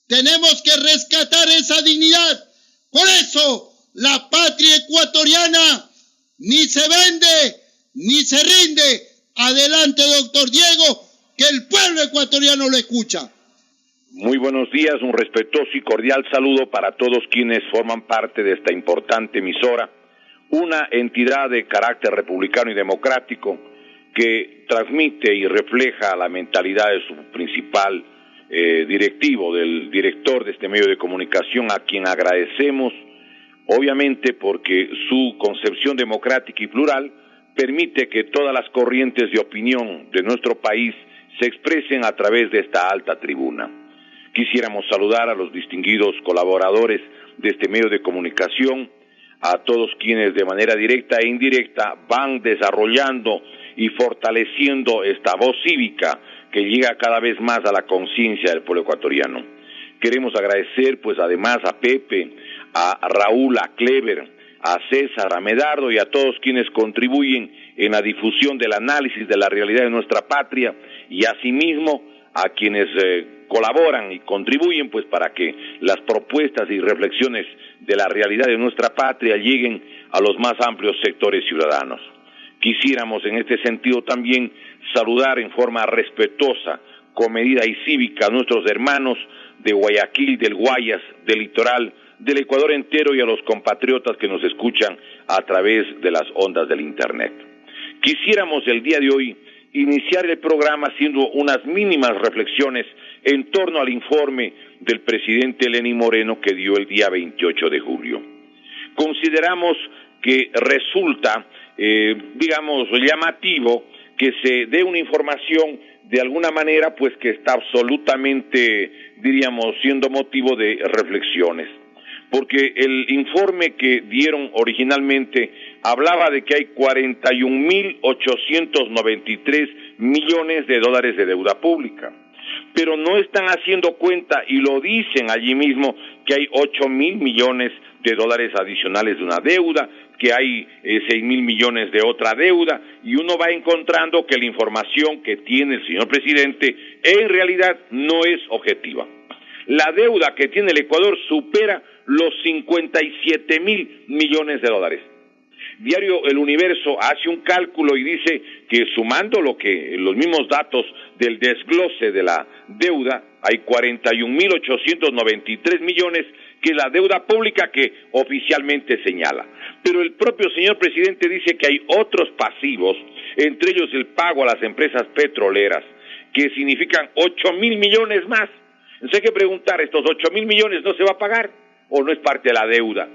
Tenemos que rescatar esa dignidad. Por eso, la patria ecuatoriana ni se vende, ni se rinde. Adelante, doctor Diego, que el pueblo ecuatoriano lo escucha. Muy buenos días, un respetuoso y cordial saludo para todos quienes forman parte de esta importante emisora, una entidad de carácter republicano y democrático que transmite y refleja la mentalidad de su principal directivo, del director de este medio de comunicación, a quien agradecemos, obviamente porque su concepción democrática y plural permite que todas las corrientes de opinión de nuestro país se expresen a través de esta alta tribuna. Quisiéramos saludar a los distinguidos colaboradores de este medio de comunicación, a todos quienes de manera directa e indirecta van desarrollando y fortaleciendo esta voz cívica que llega cada vez más a la conciencia del pueblo ecuatoriano. Queremos agradecer pues además a Pepe, a Raúl, a Clever, a César, a Medardo y a todos quienes contribuyen en la difusión del análisis de la realidad de nuestra patria y asimismo a quienes colaboran y contribuyen pues para que las propuestas y reflexiones de la realidad de nuestra patria lleguen a los más amplios sectores ciudadanos. Quisiéramos en este sentido también saludar en forma respetuosa, comedida y cívica a nuestros hermanos de Guayaquil, del Guayas, del Litoral, del Ecuador entero y a los compatriotas que nos escuchan a través de las ondas del Internet. Quisiéramos el día de hoy iniciar el programa haciendo unas mínimas reflexiones en torno al informe del presidente Lenín Moreno que dio el día 28 de julio. Consideramos que resulta, llamativo que se dé una información de alguna manera pues que está absolutamente, siendo motivo de reflexiones. Porque el informe que dieron originalmente hablaba de que hay 41.893 millones de dólares de deuda pública, pero no están haciendo cuenta, y lo dicen allí mismo, que hay 8.000 millones de dólares adicionales de una deuda, que hay 6.000 millones de otra deuda, y uno va encontrando que la información que tiene el señor presidente en realidad no es objetiva. La deuda que tiene el Ecuador supera los 57.000 millones de dólares. Diario El Universo hace un cálculo y dice que sumando los mismos datos del desglose de la deuda, hay 41.893 millones, que es la deuda pública que oficialmente señala. Pero el propio señor presidente dice que hay otros pasivos, entre ellos el pago a las empresas petroleras, que significan 8.000 millones más. Entonces hay que preguntar, ¿estos 8.000 millones no se va a pagar o no es parte de la deuda?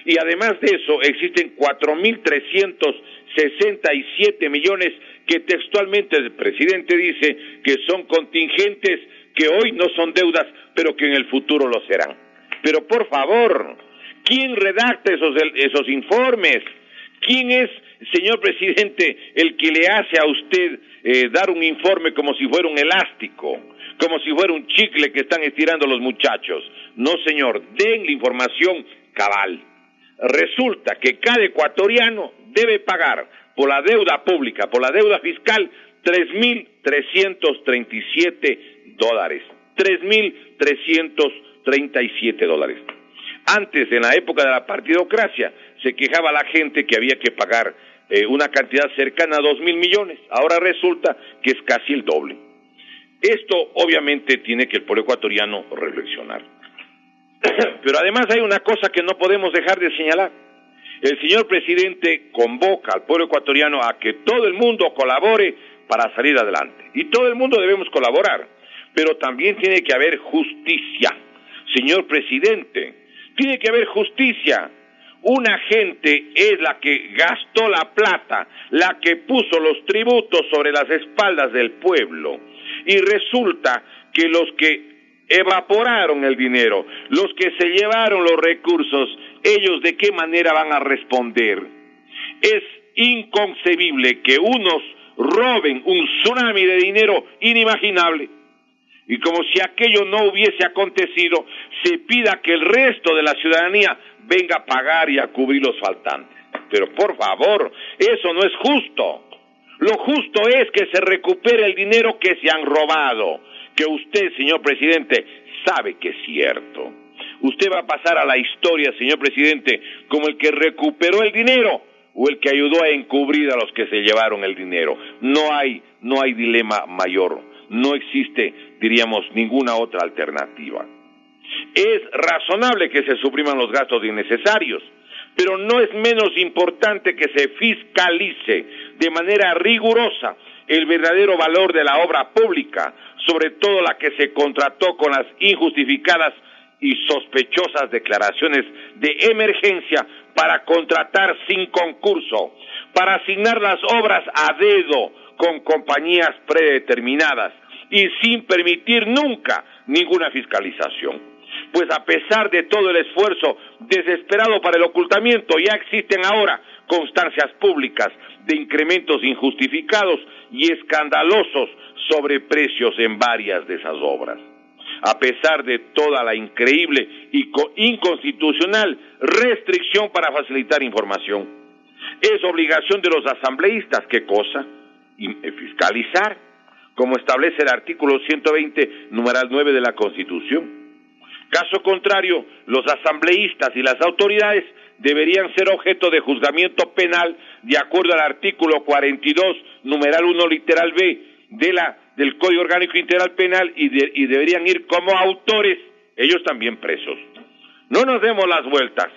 Y además de eso, existen 4.367 millones que textualmente el presidente dice que son contingentes, que hoy no son deudas, pero que en el futuro lo serán. Pero por favor, ¿quién redacta esos informes? ¿Quién es, señor presidente, el que le hace a usted dar un informe como si fuera un elástico, como si fuera un chicle que están estirando los muchachos? No, señor, den la información cabal. Resulta que cada ecuatoriano debe pagar por la deuda pública, por la deuda fiscal, 3.337 dólares. 3.337 dólares. Antes, en la época de la partidocracia, se quejaba la gente que había que pagar una cantidad cercana a 2.000 millones. Ahora resulta que es casi el doble. Esto, obviamente, tiene que el pueblo ecuatoriano reflexionar. Pero además hay una cosa que no podemos dejar de señalar. El señor presidente convoca al pueblo ecuatoriano a que todo el mundo colabore para salir adelante. Y todo el mundo debemos colaborar. Pero también tiene que haber justicia. Señor presidente, tiene que haber justicia. Una gente es la que gastó la plata, la que puso los tributos sobre las espaldas del pueblo. Y resulta que los que evaporaron el dinero, los que se llevaron los recursos, ellos de qué manera van a responder. Es inconcebible que unos roben un tsunami de dinero inimaginable y como si aquello no hubiese acontecido, se pida que el resto de la ciudadanía venga a pagar y a cubrir los faltantes. Pero por favor, eso no es justo. Lo justo es que se recupere el dinero que se han robado, que usted, señor presidente, sabe que es cierto. Usted va a pasar a la historia, señor presidente, como el que recuperó el dinero o el que ayudó a encubrir a los que se llevaron el dinero. No hay dilema mayor. No existe, diríamos, ninguna otra alternativa. Es razonable que se supriman los gastos innecesarios, pero no es menos importante que se fiscalice de manera rigurosa el verdadero valor de la obra pública, sobre todo la que se contrató con las injustificadas y sospechosas declaraciones de emergencia para contratar sin concurso, para asignar las obras a dedo con compañías predeterminadas y sin permitir nunca ninguna fiscalización. Pues a pesar de todo el esfuerzo desesperado para el ocultamiento, ya existen ahora constancias públicas de incrementos injustificados y escandalosos sobreprecios en varias de esas obras. A pesar de toda la increíble y inconstitucional restricción para facilitar información, es obligación de los asambleístas, ¿qué cosa? Fiscalizar, como establece el artículo 120, numeral 9 de la Constitución. Caso contrario, los asambleístas y las autoridades deberían ser objeto de juzgamiento penal de acuerdo al artículo 42, numeral 1, literal B, del Código Orgánico Integral Penal y deberían ir como autores, ellos también presos. No nos demos las vueltas.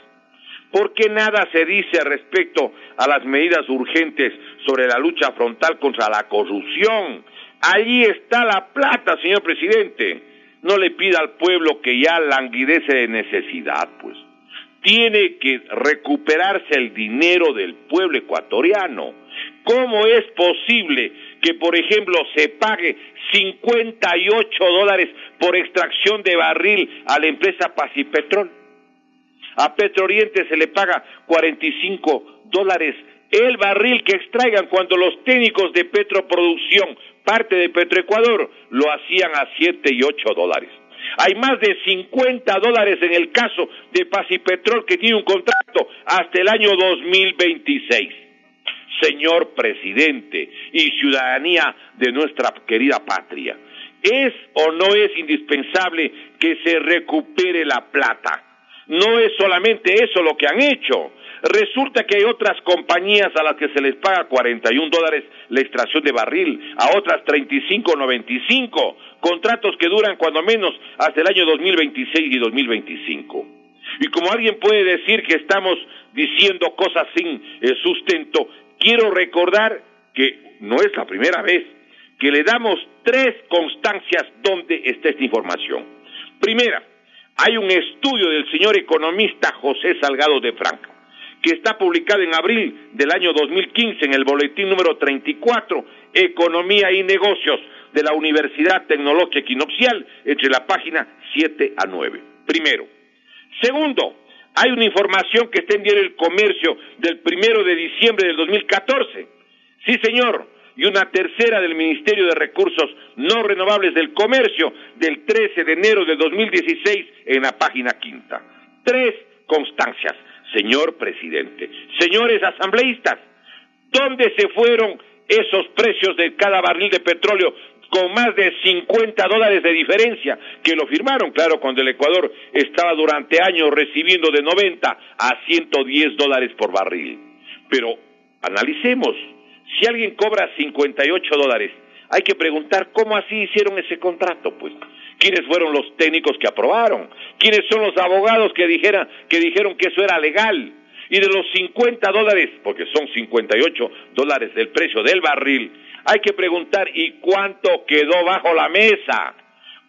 ¿Por qué nada se dice respecto a las medidas urgentes sobre la lucha frontal contra la corrupción? Allí está la plata, señor presidente. No le pida al pueblo que ya languidece de necesidad, pues. Tiene que recuperarse el dinero del pueblo ecuatoriano. ¿Cómo es posible que, por ejemplo, se pague $58 por extracción de barril a la empresa Pacipetrol? A Petrooriente se le paga $45 el barril que extraigan, cuando los técnicos de Petroproducción, parte de Petroecuador, lo hacían a $7 y $8. Hay más de $50 en el caso de Pacipetrol, que tiene un contrato hasta el año 2026. Señor presidente y ciudadanía de nuestra querida patria, ¿es o no es indispensable que se recupere la plata? No es solamente eso lo que han hecho. Resulta que hay otras compañías a las que se les paga $41 la extracción de barril, a otras $35.95, contratos que duran cuando menos hasta el año 2026 y 2025. Y como alguien puede decir que estamos diciendo cosas sin sustento, quiero recordar que no es la primera vez que le damos 3 constancias donde está esta información. Primera, hay un estudio del señor economista José Salgado de Franca, que está publicado en abril del año 2015 en el boletín número 34, Economía y Negocios, de la Universidad Tecnológica Equinoccial, entre la página 7 a 9. Primero. Segundo, hay una información que está en Diario El Comercio del 1 de diciembre del 2014. Sí, señor. Y una tercera del Ministerio de Recursos No Renovables del Comercio del 13 de enero de 2016 en la página 5. 3 constancias, señor presidente. Señores asambleístas, ¿dónde se fueron esos precios de cada barril de petróleo con más de $50 de diferencia, que lo firmaron, claro, cuando el Ecuador estaba durante años recibiendo de 90 a $110 por barril? Pero analicemos. Si alguien cobra $58, hay que preguntar cómo así hicieron ese contrato, pues. ¿Quiénes fueron los técnicos que aprobaron? ¿Quiénes son los abogados que dijeron que eso era legal? Y de los $50, porque son $58 del precio del barril, hay que preguntar, ¿y cuánto quedó bajo la mesa?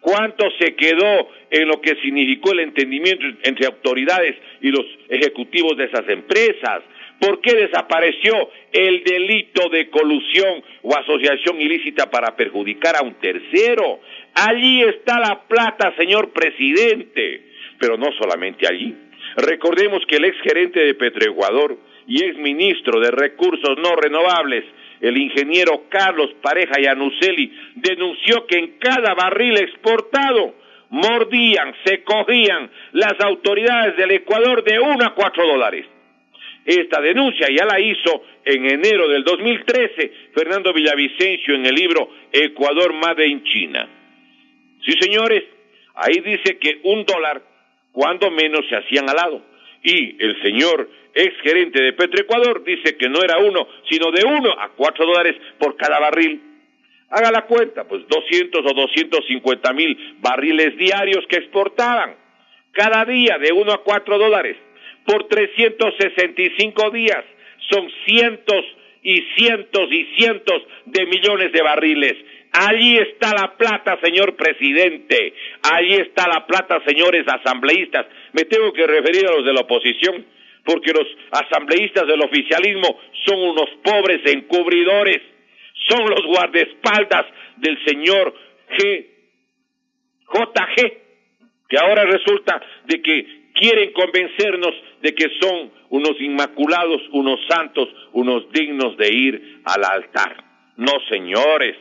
¿Cuánto se quedó en lo que significó el entendimiento entre autoridades y los ejecutivos de esas empresas? ¿Por qué desapareció el delito de colusión o asociación ilícita para perjudicar a un tercero? Allí está la plata, señor presidente. Pero no solamente allí. Recordemos que el exgerente de Petroecuador y exministro de Recursos No Renovables, el ingeniero Carlos Pareja Yanuseli, denunció que en cada barril exportado mordían, se cogían las autoridades del Ecuador de $1 a $4. Esta denuncia ya la hizo en enero del 2013 Fernando Villavicencio en el libro Ecuador Made in China. Sí, señores, Ahí dice que $1, cuando menos, se hacían al lado. Y el señor ex gerente de Petroecuador dice que no era 1, sino de $1 a $4 por cada barril. Haga la cuenta, pues 200 o 250,000 barriles diarios que exportaban. Cada día de $1 a $4. Por 365 días son cientos y cientos y cientos de millones de barriles. Allí está la plata, señor presidente. Allí está la plata, señores asambleístas. Me tengo que referir a los de la oposición, porque los asambleístas del oficialismo son unos pobres encubridores. Son los guardaespaldas del señor JG, que ahora resulta de que quieren convencernos de que son unos inmaculados, unos santos, unos dignos de ir al altar. No, señores.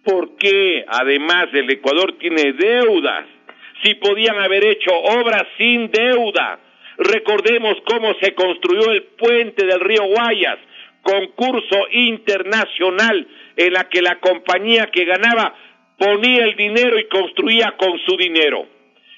¿Por qué, además, el Ecuador tiene deudas? Si podían haber hecho obras sin deuda. Recordemos cómo se construyó el puente del río Guayas, concurso internacional en la que la compañía que ganaba ponía el dinero y construía con su dinero.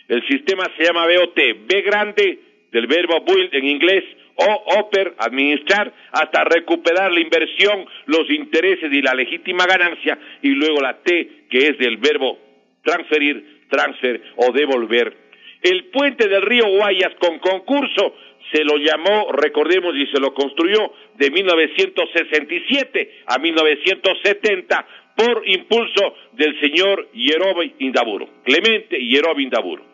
El sistema se llama BOT, B grande, del verbo build en inglés, o oper, administrar, hasta recuperar la inversión, los intereses y la legítima ganancia, y luego la T, que es del verbo transferir, transfer o devolver. El puente del río Guayas con concurso se lo llamó, recordemos, y se lo construyó de 1967 a 1970 por impulso del señor Yerobi Indaburo, Clemente Yerobi Indaburo.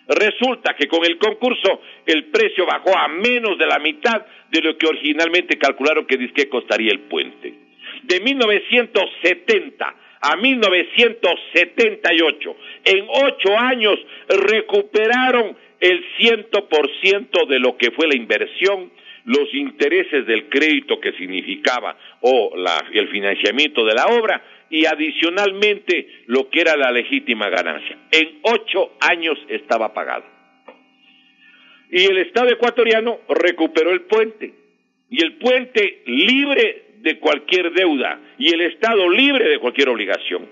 Resulta que con el concurso el precio bajó a menos de la mitad de lo que originalmente calcularon que disque costaría el puente. De 1970 a 1978, en 8 años recuperaron el 100% de lo que fue la inversión, los intereses del crédito que significaba el financiamiento de la obra, y adicionalmente lo que era la legítima ganancia. En 8 años estaba pagado. Y el Estado ecuatoriano recuperó el puente, y el puente libre de cualquier deuda, y el Estado libre de cualquier obligación.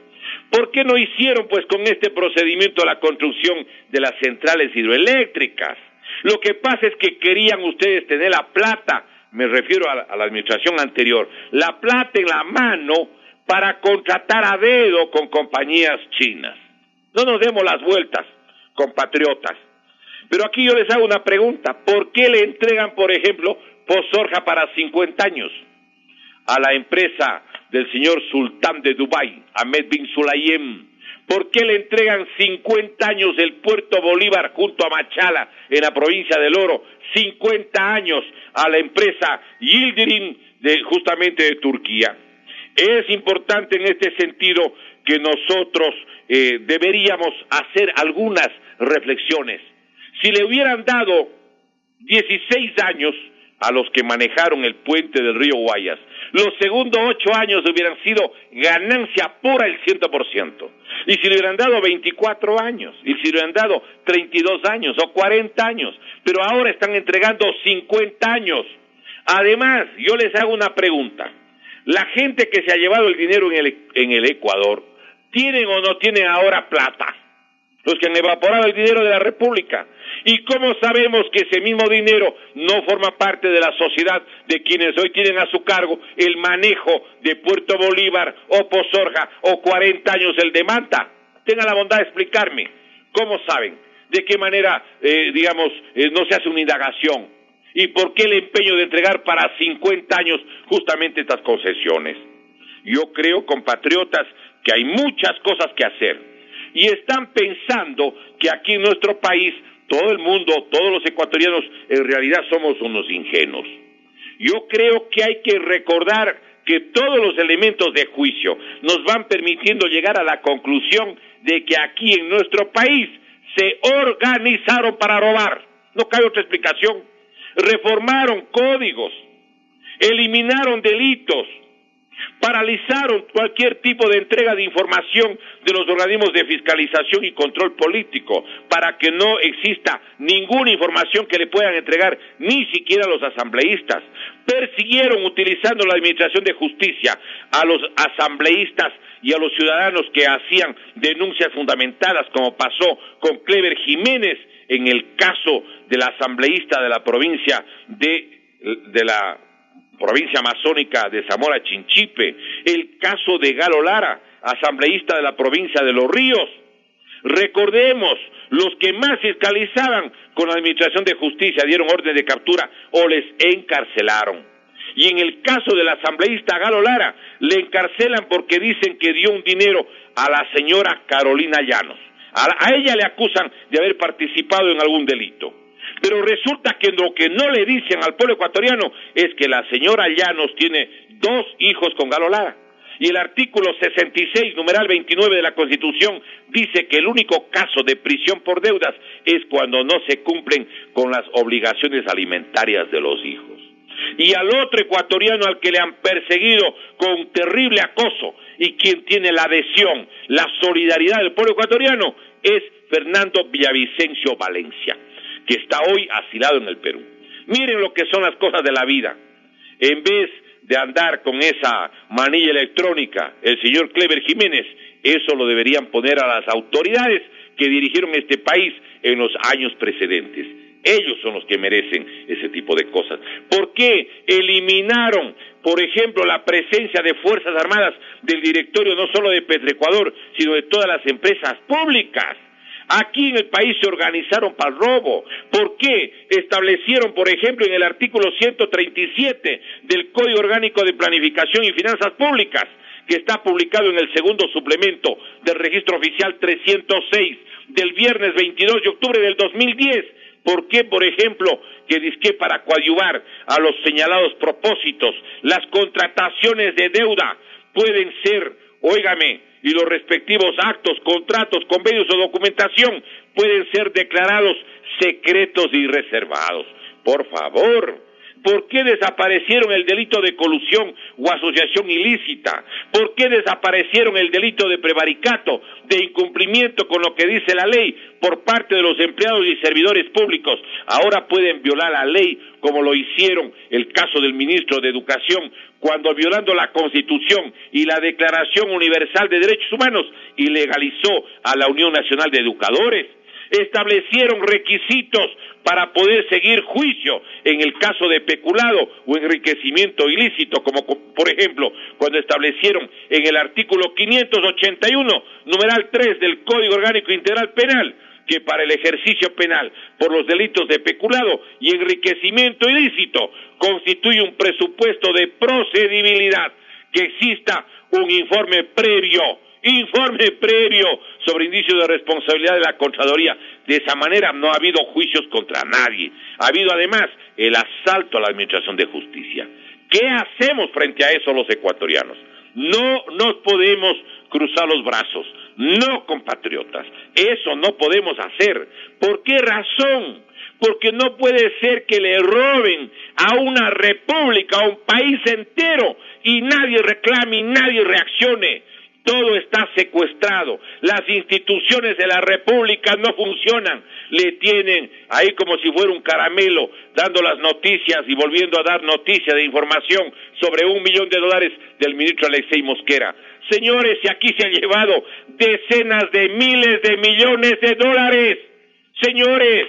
¿Por qué no hicieron, pues, con este procedimiento la construcción de las centrales hidroeléctricas? Lo que pasa es que querían ustedes tener la plata, me refiero a la administración anterior, la plata en la mano para contratar a dedo con compañías chinas. No nos demos las vueltas, compatriotas. Pero aquí yo les hago una pregunta. ¿Por qué le entregan, por ejemplo, Posorja para 50 años a la empresa del señor sultán de Dubái, Ahmed bin Sulayem? ¿Por qué le entregan 50 años el Puerto Bolívar junto a Machala, en la provincia del Oro, 50 años a la empresa Yildirim, justamente de Turquía? Es importante en este sentido que nosotros deberíamos hacer algunas reflexiones. Si le hubieran dado 16 años a los que manejaron el puente del río Guayas, los segundos 8 años hubieran sido ganancia pura el 100%. Y si le hubieran dado 24 años, y si le hubieran dado 32 años o 40 años, pero ahora están entregando 50 años. Además, yo les hago una pregunta. La gente que se ha llevado el dinero en el Ecuador, ¿tienen o no tienen ahora plata? Los que han evaporado el dinero de la República. ¿Y cómo sabemos que ese mismo dinero no forma parte de la sociedad de quienes hoy tienen a su cargo el manejo de Puerto Bolívar o Posorja o 40 años el de Manta? Tengan la bondad de explicarme. ¿Cómo saben? ¿De qué manera, no se hace una indagación? ¿Y por qué el empeño de entregar para 50 años justamente estas concesiones? Yo creo, compatriotas, que hay muchas cosas que hacer. Y están pensando que aquí en nuestro país, todo el mundo, todos los ecuatorianos, en realidad somos unos ingenuos. Yo creo que hay que recordar que todos los elementos de juicio nos van permitiendo llegar a la conclusión de que aquí en nuestro país se organizaron para robar. No cabe otra explicación. Reformaron códigos, eliminaron delitos, paralizaron cualquier tipo de entrega de información de los organismos de fiscalización y control político para que no exista ninguna información que le puedan entregar ni siquiera a los asambleístas. Persiguieron, utilizando la administración de justicia, a los asambleístas y a los ciudadanos que hacían denuncias fundamentadas, como pasó con Clever Jiménez en el caso del asambleísta de la provincia de la provincia amazónica de Zamora Chinchipe, el caso de Galo Lara, asambleísta de la provincia de Los Ríos. Recordemos, los que más fiscalizaban con la Administración de Justicia dieron orden de captura o les encarcelaron. Y en el caso del asambleísta Galo Lara, le encarcelan porque dicen que dio un dinero a la señora Carolina Llanos. A ella le acusan de haber participado en algún delito. Pero resulta que lo que no le dicen al pueblo ecuatoriano es que la señora Llanos tiene 2 hijos con Galo Lara. Y el artículo 66, numeral 29 de la Constitución, dice que el único caso de prisión por deudas es cuando no se cumplen con las obligaciones alimentarias de los hijos. Y al otro ecuatoriano al que le han perseguido con terrible acoso y quien tiene la adhesión, la solidaridad del pueblo ecuatoriano, es Fernando Villavicencio Valencia, que está hoy asilado en el Perú. Miren lo que son las cosas de la vida. En vez de andar con esa manilla electrónica, el señor Clever Jiménez, eso lo deberían poner a las autoridades que dirigieron este país en los años precedentes. Ellos son los que merecen ese tipo de cosas. ¿Por qué eliminaron, por ejemplo, la presencia de Fuerzas Armadas del directorio no solo de Petroecuador, sino de todas las empresas públicas? Aquí en el país se organizaron para el robo. ¿Por qué? Establecieron, por ejemplo, en el artículo 137 del Código Orgánico de Planificación y Finanzas Públicas, que está publicado en el segundo suplemento del Registro Oficial 306 del viernes 22 de octubre del 2010. ¿Por qué, por ejemplo, que dizque para coadyuvar a los señalados propósitos, las contrataciones de deuda pueden ser, óigame, y los respectivos actos, contratos, convenios o documentación pueden ser declarados secretos y reservados? Por favor, ¿por qué desaparecieron el delito de colusión o asociación ilícita? ¿Por qué desaparecieron el delito de prevaricato, de incumplimiento con lo que dice la ley por parte de los empleados y servidores públicos? Ahora pueden violar la ley, como lo hicieron el caso del ministro de Educación, cuando violando la Constitución y la Declaración Universal de Derechos Humanos, ilegalizó a la Unión Nacional de Educadores. Establecieron requisitos para poder seguir juicio en el caso de peculado o enriquecimiento ilícito, como por ejemplo cuando establecieron en el artículo 581, numeral 3 del Código Orgánico Integral Penal, que para el ejercicio penal por los delitos de peculado y enriquecimiento ilícito constituye un presupuesto de procedibilidad, que exista un informe previo sobre indicios de responsabilidad de la Contraloría. De esa manera no ha habido juicios contra nadie. Ha habido además el asalto a la Administración de Justicia. ¿Qué hacemos frente a eso los ecuatorianos? No nos podemos cruzar los brazos. No, compatriotas, eso no podemos hacer. ¿Por qué razón? Porque no puede ser que le roben a una república, a un país entero, y nadie reclame y nadie reaccione. Todo está secuestrado. Las instituciones de la república no funcionan. Le tienen ahí como si fuera un caramelo, dando las noticias y volviendo a dar noticia de información sobre $1 millón del ministro Alexei Mosquera. Señores, y aquí se han llevado decenas de miles de millones de dólares. Señores,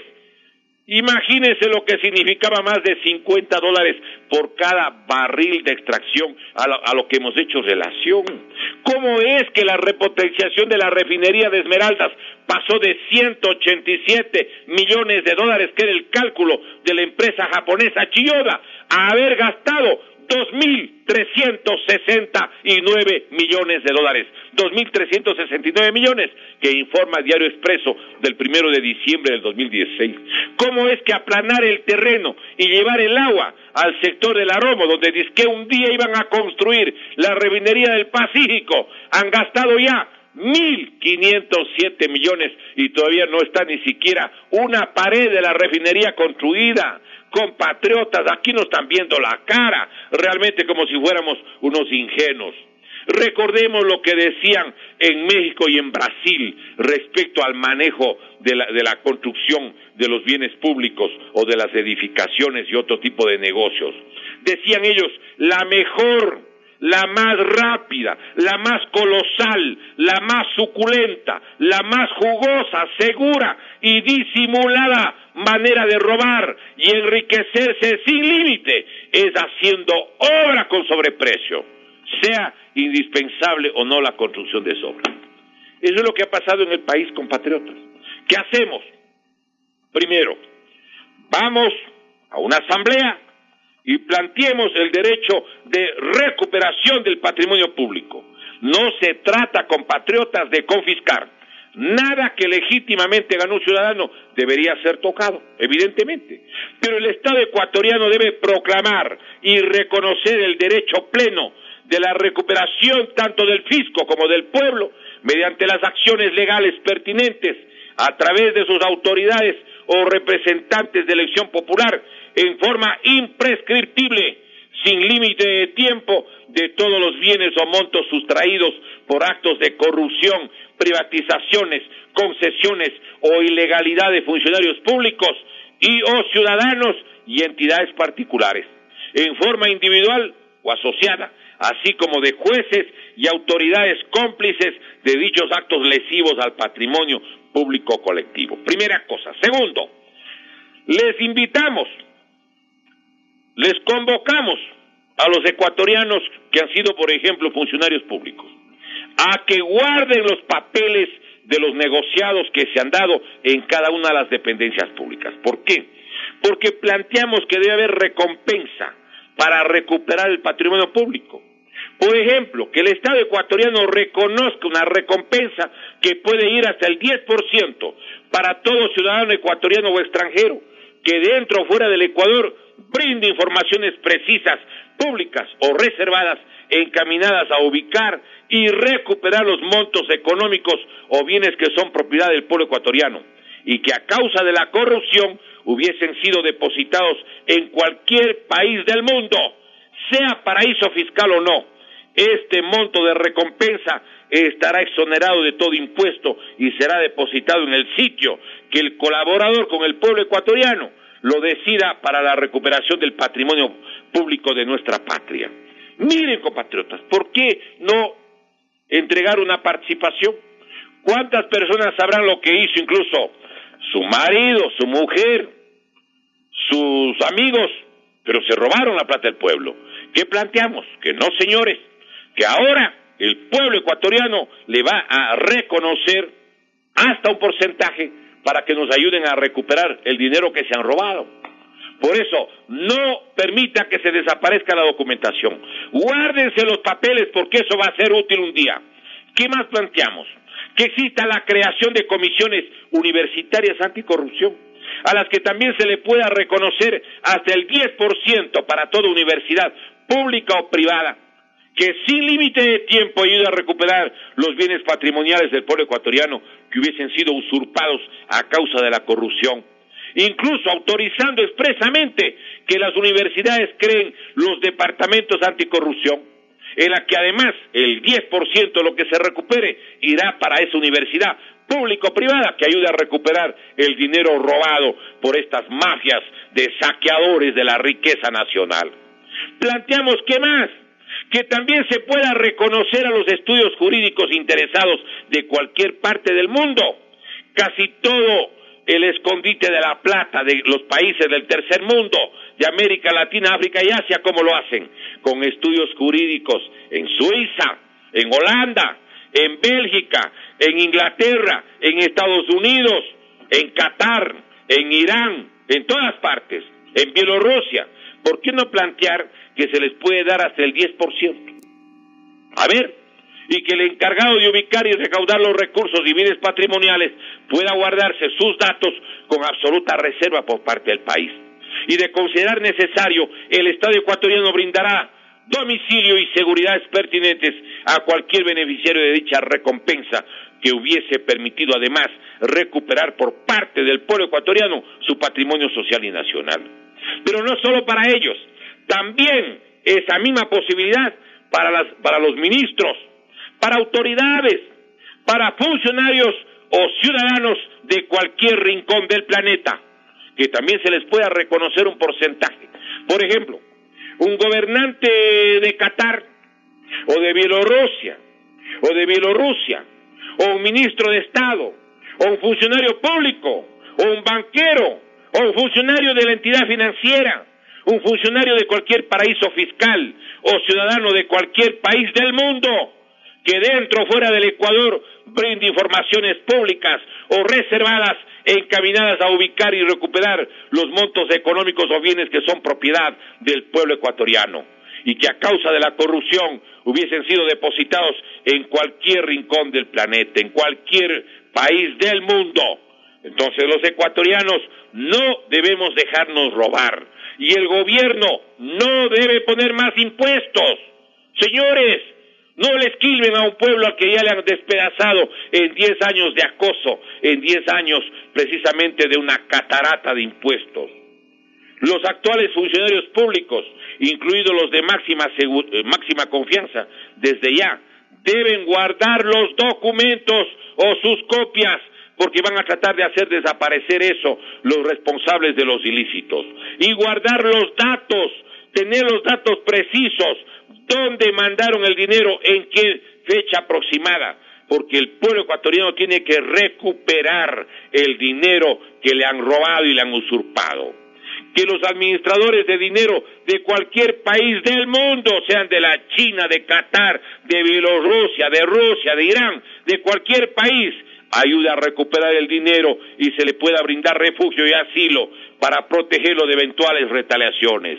imagínense lo que significaba más de $50 por cada barril de extracción a lo que hemos hecho relación. ¿Cómo es que la repotenciación de la refinería de Esmeraldas pasó de $187 millones, que era el cálculo de la empresa japonesa Chiyoda, a haber gastado $2.369 millones? 2.369 millones, que informa Diario Expreso del 1 de diciembre del 2016. ¿Cómo es que aplanar el terreno y llevar el agua al sector del Aromo, donde dizque un día iban a construir la refinería del Pacífico, han gastado ya 1.507 millones y todavía no está ni siquiera una pared de la refinería construida? Compatriotas, aquí nos están viendo la cara, realmente como si fuéramos unos ingenuos. Recordemos lo que decían en México y en Brasil respecto al manejo de la construcción de los bienes públicos o de las edificaciones y otro tipo de negocios. Decían ellos, la mejor la más rápida, la más colosal, la más suculenta, la más jugosa, segura y disimulada manera de robar y enriquecerse sin límite es haciendo obra con sobreprecio, sea indispensable o no la construcción de esa obra. Eso es lo que ha pasado en el país, compatriotas. ¿Qué hacemos? Primero, vamos a una asamblea y planteemos el derecho de recuperación del patrimonio público. No se trata, compatriotas, de confiscar. Nada que legítimamente ganó un ciudadano debería ser tocado, evidentemente. Pero el Estado ecuatoriano debe proclamar y reconocer el derecho pleno de la recuperación tanto del fisco como del pueblo mediante las acciones legales pertinentes a través de sus autoridades o representantes de elección popular en forma imprescriptible, sin límite de tiempo, de todos los bienes o montos sustraídos por actos de corrupción, privatizaciones, concesiones o ilegalidad de funcionarios públicos y o ciudadanos y entidades particulares, en forma individual o asociada, así como de jueces y autoridades cómplices de dichos actos lesivos al patrimonio público colectivo. Primera cosa. Segundo, les invitamos, les convocamos a los ecuatorianos que han sido, por ejemplo, funcionarios públicos, a que guarden los papeles de los negociados que se han dado en cada una de las dependencias públicas. ¿Por qué? Porque planteamos que debe haber recompensa para recuperar el patrimonio público. Por ejemplo, que el Estado ecuatoriano reconozca una recompensa que puede ir hasta el 10% para todo ciudadano ecuatoriano o extranjero, que dentro o fuera del Ecuador brinde informaciones precisas, públicas o reservadas, encaminadas a ubicar y recuperar los montos económicos o bienes que son propiedad del pueblo ecuatoriano y que a causa de la corrupción hubiesen sido depositados en cualquier país del mundo, sea paraíso fiscal o no. Este monto de recompensa estará exonerado de todo impuesto y será depositado en el sitio que el colaborador con el pueblo ecuatoriano lo decida para la recuperación del patrimonio público de nuestra patria. Miren, compatriotas, ¿por qué no entregar una participación? ¿Cuántas personas sabrán lo que hizo incluso su marido, su mujer, sus amigos, pero se robaron la plata del pueblo? ¿Qué planteamos? Que no, señores, que ahora el pueblo ecuatoriano le va a reconocer hasta un porcentaje para que nos ayuden a recuperar el dinero que se han robado. Por eso, no permita que se desaparezca la documentación. Guárdense los papeles porque eso va a ser útil un día. ¿Qué más planteamos? Que exista la creación de comisiones universitarias anticorrupción, a las que también se le pueda reconocer hasta el 10% para toda universidad, pública o privada, que sin límite de tiempo ayude a recuperar los bienes patrimoniales del pueblo ecuatoriano que hubiesen sido usurpados a causa de la corrupción. Incluso autorizando expresamente que las universidades creen los departamentos anticorrupción, en la que además el 10% de lo que se recupere irá para esa universidad público-privada que ayude a recuperar el dinero robado por estas mafias de saqueadores de la riqueza nacional. Planteamos, ¿qué más? Que también se pueda reconocer a los estudios jurídicos interesados de cualquier parte del mundo. Casi todo el escondite de la plata de los países del tercer mundo, de América Latina, África y Asia, ¿cómo lo hacen? Con estudios jurídicos en Suiza, en Holanda, en Bélgica, en Inglaterra, en Estados Unidos, en Qatar, en Irán, en todas partes, en Bielorrusia. ¿Por qué no plantear que se les puede dar hasta el 10%? A ver, y que el encargado de ubicar y recaudar los recursos y bienes patrimoniales pueda guardarse sus datos con absoluta reserva por parte del país. Y de considerar necesario, el Estado ecuatoriano brindará domicilio y seguridades pertinentes a cualquier beneficiario de dicha recompensa que hubiese permitido además recuperar por parte del pueblo ecuatoriano su patrimonio social y nacional. Pero no solo para ellos, también esa misma posibilidad para los ministros, para autoridades, para funcionarios o ciudadanos de cualquier rincón del planeta, que también se les pueda reconocer un porcentaje. Por ejemplo, un gobernante de Qatar o de Bielorrusia, o un ministro de Estado, o un funcionario público, o un banquero, o un funcionario de la entidad financiera, un funcionario de cualquier paraíso fiscal, o ciudadano de cualquier país del mundo, que dentro o fuera del Ecuador brinde informaciones públicas o reservadas encaminadas a ubicar y recuperar los montos económicos o bienes que son propiedad del pueblo ecuatoriano y que a causa de la corrupción hubiesen sido depositados en cualquier rincón del planeta, en cualquier país del mundo. Entonces los ecuatorianos no debemos dejarnos robar y el gobierno no debe poner más impuestos. Señores, no le esquilmen a un pueblo al que ya le han despedazado en 10 años de acoso, en 10 años precisamente de una catarata de impuestos. Los actuales funcionarios públicos, incluidos los de máxima confianza, desde ya deben guardar los documentos o sus copias, porque van a tratar de hacer desaparecer eso los responsables de los ilícitos. Y guardar los datos, tener los datos precisos, dónde mandaron el dinero, en qué fecha aproximada, porque el pueblo ecuatoriano tiene que recuperar el dinero que le han robado y le han usurpado. Que los administradores de dinero de cualquier país del mundo, sean de la China, de Qatar, de Bielorrusia, de Rusia, de Irán, de cualquier país, ayude a recuperar el dinero y se le pueda brindar refugio y asilo para protegerlo de eventuales retaliaciones.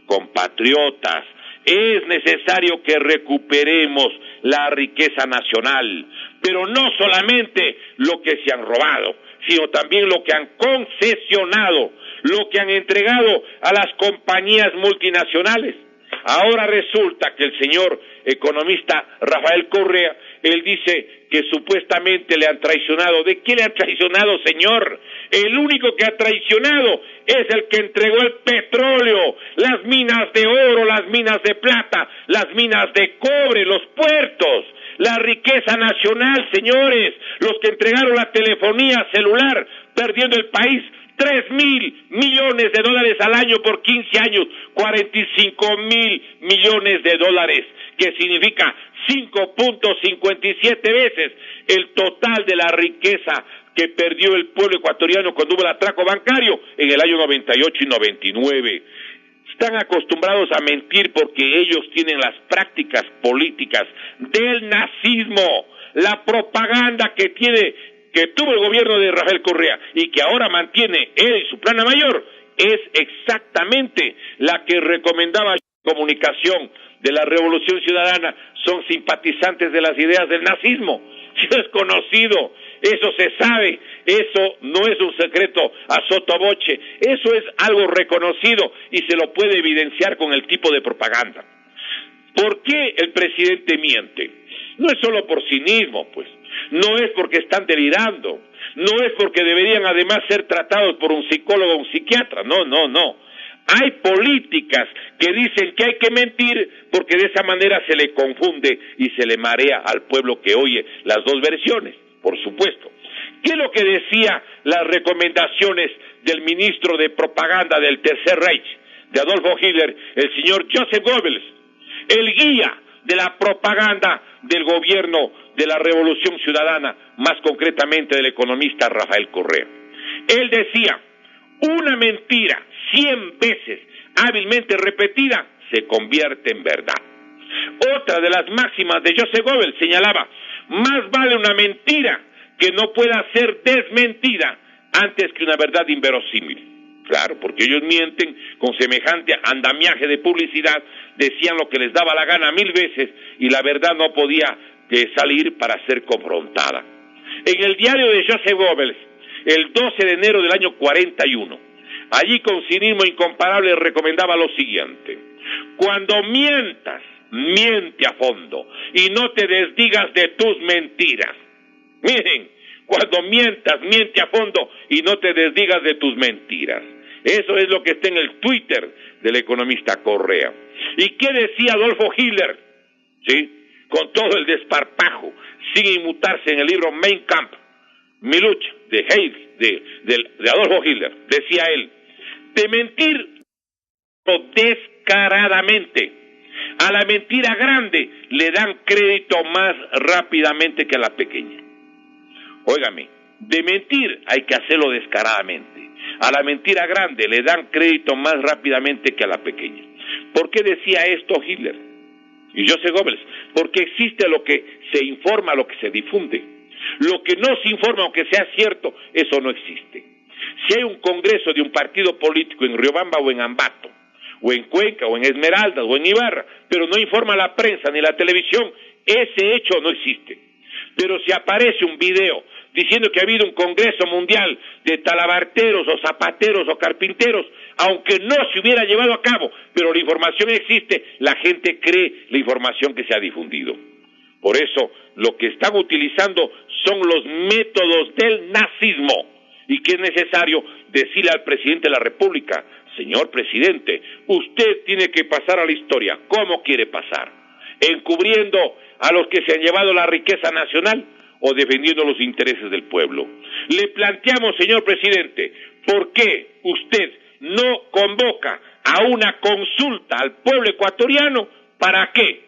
Compatriotas, es necesario que recuperemos la riqueza nacional, pero no solamente lo que se han robado, sino también lo que han concesionado, lo que han entregado a las compañías multinacionales. Ahora resulta que el señor economista Rafael Correa, él dice que supuestamente le han traicionado. ¿De qué le han traicionado, señor? El único que ha traicionado es el que entregó el petróleo, las minas de oro, las minas de plata, las minas de cobre, los puertos, la riqueza nacional, señores, los que entregaron la telefonía celular, perdiendo el país 3,000 millones de dólares al año por 15 años, 45,000 millones de dólares, que significa 5.57 veces el total de la riqueza que perdió el pueblo ecuatoriano cuando hubo el atraco bancario en el año 98 y 99. Están acostumbrados a mentir porque ellos tienen las prácticas políticas del nazismo, la propaganda que tuvo el gobierno de Rafael Correa y que ahora mantiene él y su plana mayor, es exactamente la que recomendaba Comunicación de la Revolución Ciudadana. Son simpatizantes de las ideas del nazismo. Eso es conocido, eso se sabe, eso no es un secreto a sottovoce, eso es algo reconocido y se lo puede evidenciar con el tipo de propaganda. ¿Por qué el presidente miente? No es solo por cinismo, pues, no es porque están delirando, no es porque deberían además ser tratados por un psicólogo o un psiquiatra, no. Hay políticas que dicen que hay que mentir porque de esa manera se le confunde y se le marea al pueblo que oye las dos versiones, por supuesto. ¿Qué es lo que decía las recomendaciones del ministro de propaganda del Tercer Reich, de Adolfo Hitler, el señor Joseph Goebbels, el guía de la propaganda del gobierno de la Revolución Ciudadana, más concretamente del economista Rafael Correa? Él decía, una mentira 100 veces hábilmente repetida se convierte en verdad. Otra de las máximas de Joseph Goebbels señalaba, más vale una mentira que no pueda ser desmentida antes que una verdad inverosímil. Claro, porque ellos mienten con semejante andamiaje de publicidad, decían lo que les daba la gana 1000 veces y la verdad no podía salir para ser confrontada. En el diario de Joseph Goebbels, el 12 de enero del año 41, allí con cinismo incomparable recomendaba lo siguiente: cuando mientas, miente a fondo y no te desdigas de tus mentiras. Miren, cuando mientas, miente a fondo y no te desdigas de tus mentiras. Eso es lo que está en el Twitter del economista Correa. ¿Y qué decía Adolfo Hitler? ¿Sí? Con todo el desparpajo, sin inmutarse en el libro Mein Kampf, Mi lucha, de Adolfo Hitler, decía él, de mentir descaradamente, A la mentira grande le dan crédito más rápidamente que a la pequeña. Óigame, de mentir hay que hacerlo descaradamente. A la mentira grande le dan crédito más rápidamente que a la pequeña. ¿Por qué decía esto Hitler? Y Joseph Goebbels, porque existe lo que se informa, lo que se difunde. Lo que no se informa, aunque sea cierto, eso no existe. Si hay un congreso de un partido político en Riobamba o en Ambato, o en Cuenca, o en Esmeraldas, o en Ibarra, pero no informa la prensa ni la televisión, ese hecho no existe. Pero si aparece un video diciendo que ha habido un congreso mundial de talabarteros o zapateros o carpinteros, aunque no se hubiera llevado a cabo, pero la información existe, la gente cree la información que se ha difundido. Por eso, lo que están utilizando son los métodos del nazismo, y que es necesario decirle al presidente de la República: señor presidente, usted tiene que pasar a la historia. ¿Cómo quiere pasar? ¿Encubriendo a los que se han llevado la riqueza nacional o defendiendo los intereses del pueblo? Le planteamos, señor presidente, ¿por qué usted no convoca a una consulta al pueblo ecuatoriano? ¿Para qué?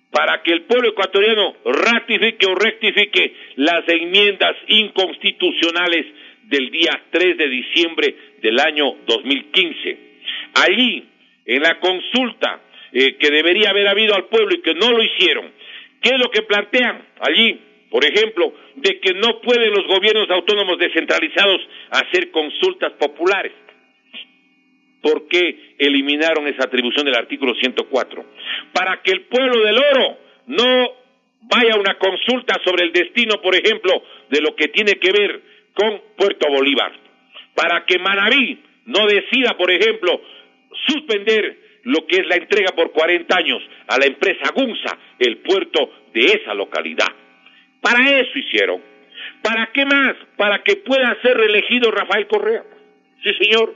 Para que el pueblo ecuatoriano ratifique o rectifique las enmiendas inconstitucionales del día 3 de diciembre del año 2015. Allí, en la consulta que debería haber habido al pueblo y que no lo hicieron, ¿qué es lo que plantean allí? Por ejemplo, de que no pueden los gobiernos autónomos descentralizados hacer consultas populares. ¿Por qué eliminaron esa atribución del artículo 104? Para que el pueblo del Oro no vaya a una consulta sobre el destino, por ejemplo, de lo que tiene que ver con Puerto Bolívar. Para que Manabí no decida, por ejemplo, suspender lo que es la entrega por 40 años a la empresa Gunza, el puerto de esa localidad. Para eso hicieron. ¿Para qué más? Para que pueda ser reelegido Rafael Correa. Sí, señor.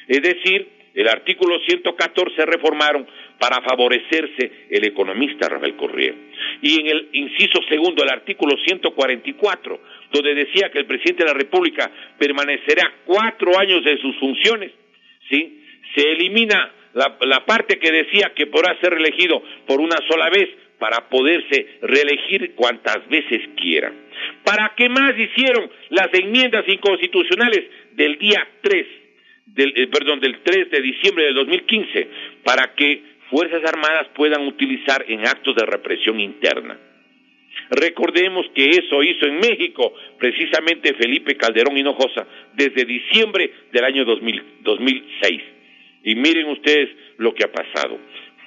Es decir, el artículo 114 reformaron para favorecerse el economista Rafael Correa. Y en el inciso segundo del artículo 144, donde decía que el presidente de la República permanecerá 4 años de sus funciones, ¿sí? Se elimina la parte que decía que podrá ser reelegido por una sola vez para poderse reelegir cuantas veces quiera. ¿Para qué más hicieron las enmiendas inconstitucionales del día 3? Del 3 de diciembre del 2015, para que Fuerzas Armadas puedan utilizar en actos de represión interna. Recordemos que eso hizo en México precisamente Felipe Calderón Hinojosa desde diciembre del año 2006. Y miren ustedes lo que ha pasado.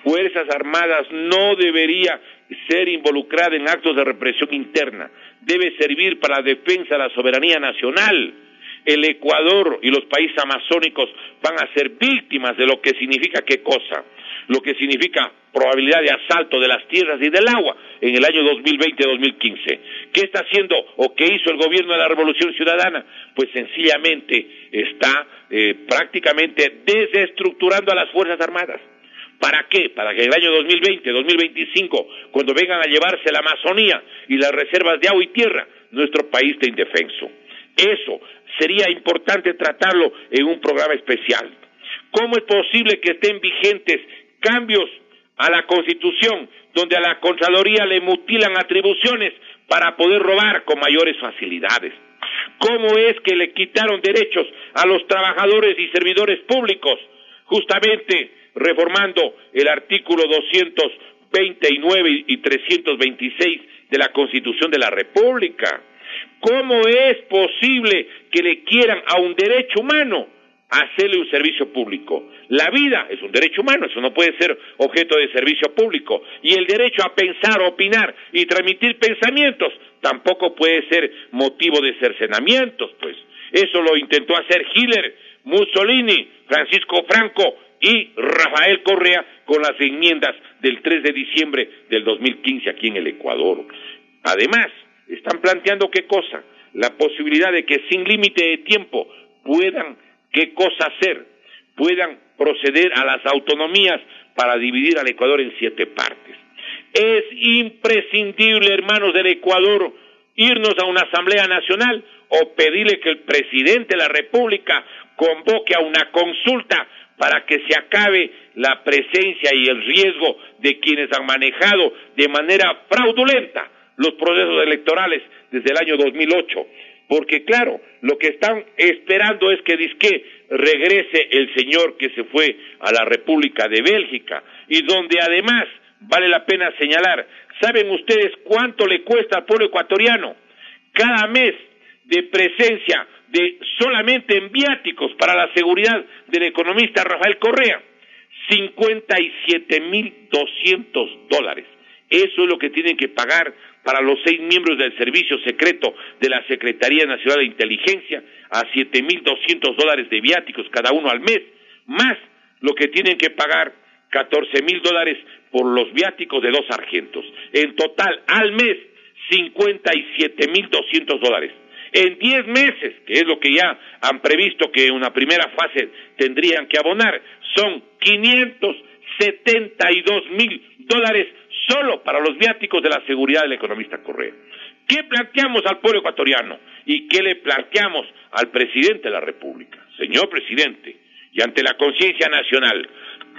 Fuerzas Armadas no debería ser involucrada en actos de represión interna, debe servir para la defensa de la soberanía nacional. El Ecuador y los países amazónicos van a ser víctimas de lo que significa ¿qué cosa? Lo que significa probabilidad de asalto de las tierras y del agua en el año 2020-2015. ¿Qué está haciendo o qué hizo el gobierno de la Revolución Ciudadana? Pues sencillamente está prácticamente desestructurando a las Fuerzas Armadas. ¿Para qué? Para que en el año 2020, 2025, cuando vengan a llevarse la Amazonía y las reservas de agua y tierra, nuestro país esté indefenso. Eso sería importante tratarlo en un programa especial. ¿Cómo es posible que estén vigentes cambios a la Constitución donde a la Contraloría le mutilan atribuciones para poder robar con mayores facilidades? ¿Cómo es que le quitaron derechos a los trabajadores y servidores públicos, justamente reformando el artículo 229 y 326 de la Constitución de la República? ¿Cómo es posible que le quieran a un derecho humano hacerle un servicio público? La vida es un derecho humano, eso no puede ser objeto de servicio público. Y el derecho a pensar, opinar y transmitir pensamientos tampoco puede ser motivo de cercenamientos, pues. Eso lo intentó hacer Hitler, Mussolini, Francisco Franco y Rafael Correa con las enmiendas del 3 de diciembre del 2015 aquí en el Ecuador. Además, están planteando ¿qué cosa? La posibilidad de que sin límite de tiempo puedan, ¿qué cosa hacer? Puedan proceder a las autonomías para dividir al Ecuador en 7 partes. Es imprescindible, hermanos del Ecuador, irnos a una Asamblea Nacional o pedirle que el presidente de la República convoque a una consulta para que se acabe la presencia y el riesgo de quienes han manejado de manera fraudulenta los procesos electorales desde el año 2008. Porque claro, lo que están esperando es que regrese el señor que se fue a la República de Bélgica, y donde además vale la pena señalar, ¿saben ustedes cuánto le cuesta al pueblo ecuatoriano cada mes de presencia de solamente en viáticos para la seguridad del economista Rafael Correa? $57,200. Eso es lo que tienen que pagar para los 6 miembros del servicio secreto de la Secretaría Nacional de Inteligencia, a $7,200 de viáticos cada uno al mes, más lo que tienen que pagar $14,000 por los viáticos de 2 sargentos. En total, al mes, $57,200. En 10 meses, que es lo que ya han previsto que en una primera fase tendrían que abonar, son $572,000 solo para los viáticos de la seguridad del economista Correa. ¿Qué planteamos al pueblo ecuatoriano? ¿Y qué le planteamos al presidente de la República? Señor presidente, y ante la conciencia nacional,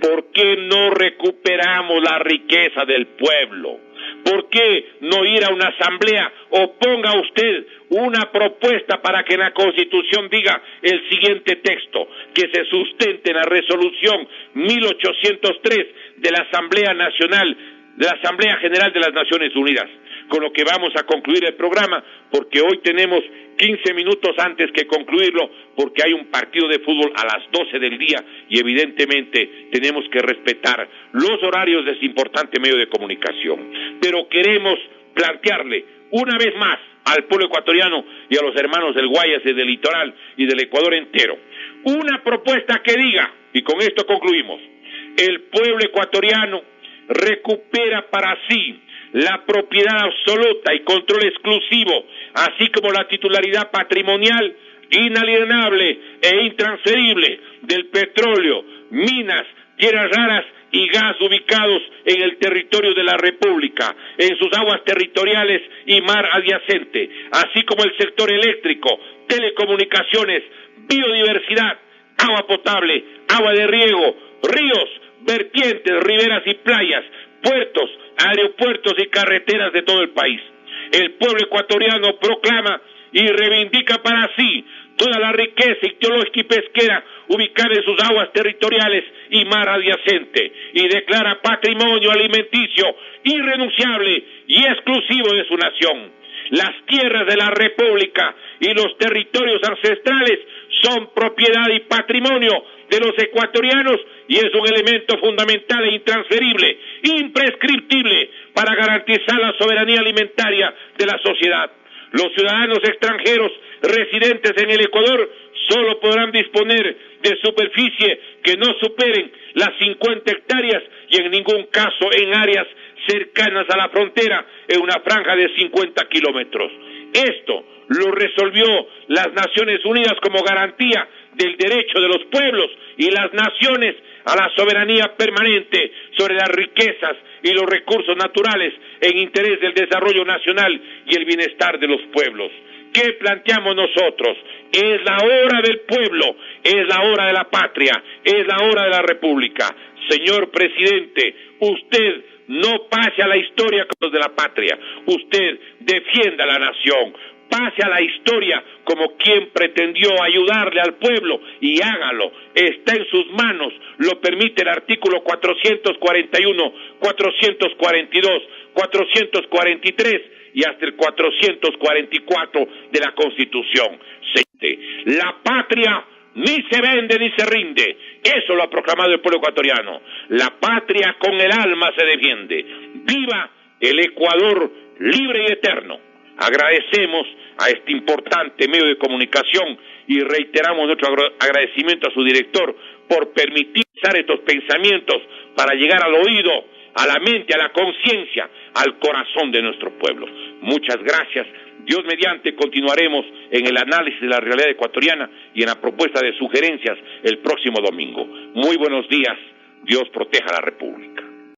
¿por qué no recuperamos la riqueza del pueblo? ¿Por qué no ir a una asamblea o ponga usted una propuesta para que la Constitución diga el siguiente texto, que se sustente en la resolución 1803 de la Asamblea Nacional, de la Asamblea General de las Naciones Unidas? Con lo que vamos a concluir el programa, porque hoy tenemos 15 minutos antes que concluirlo, porque hay un partido de fútbol a las 12 del día y evidentemente tenemos que respetar los horarios de ese importante medio de comunicación. Pero queremos plantearle una vez más al pueblo ecuatoriano y a los hermanos del Guayas y del Litoral y del Ecuador entero una propuesta que diga, y con esto concluimos: el pueblo ecuatoriano recupera para sí la propiedad absoluta y control exclusivo, así como la titularidad patrimonial inalienable e intransferible del petróleo, minas, tierras raras y gas ubicados en el territorio de la República, en sus aguas territoriales y mar adyacente, así como el sector eléctrico, telecomunicaciones, biodiversidad, agua potable, agua de riego, ríos, vertientes, riberas y playas, puertos, aeropuertos y carreteras de todo el país. El pueblo ecuatoriano proclama y reivindica para sí toda la riqueza ictiológica y pesquera ubicada en sus aguas territoriales y mar adyacente, y declara patrimonio alimenticio irrenunciable y exclusivo de su nación. Las tierras de la República y los territorios ancestrales son propiedad y patrimonio de los ecuatorianos y es un elemento fundamental e intransferible, imprescriptible para garantizar la soberanía alimentaria de la sociedad. Los ciudadanos extranjeros residentes en el Ecuador solo podrán disponer de superficie que no superen las 50 hectáreas y en ningún caso en áreas cercanas a la frontera en una franja de 50 kilómetros. Esto lo resolvió las Naciones Unidas como garantía del derecho de los pueblos y las naciones a la soberanía permanente sobre las riquezas y los recursos naturales en interés del desarrollo nacional y el bienestar de los pueblos. ¿Qué planteamos nosotros? Es la hora del pueblo, es la hora de la patria, es la hora de la república. Señor presidente, usted no pase a la historia como los de la patria, usted defienda a la nación, pase a la historia como quien pretendió ayudarle al pueblo y hágalo, está en sus manos, lo permite el artículo 441, 442, 443 y hasta el 444 de la Constitución. La patria ni se vende ni se rinde, eso lo ha proclamado el pueblo ecuatoriano. La patria con el alma se defiende. ¡Viva el Ecuador libre y eterno! Agradecemos a este importante medio de comunicación y reiteramos nuestro agradecimiento a su director por permitir estos pensamientos para llegar al oído, a la mente, a la conciencia, al corazón de nuestro pueblo. Muchas gracias. Dios mediante continuaremos en el análisis de la realidad ecuatoriana y en la propuesta de sugerencias el próximo domingo. Muy buenos días. Dios proteja a la República.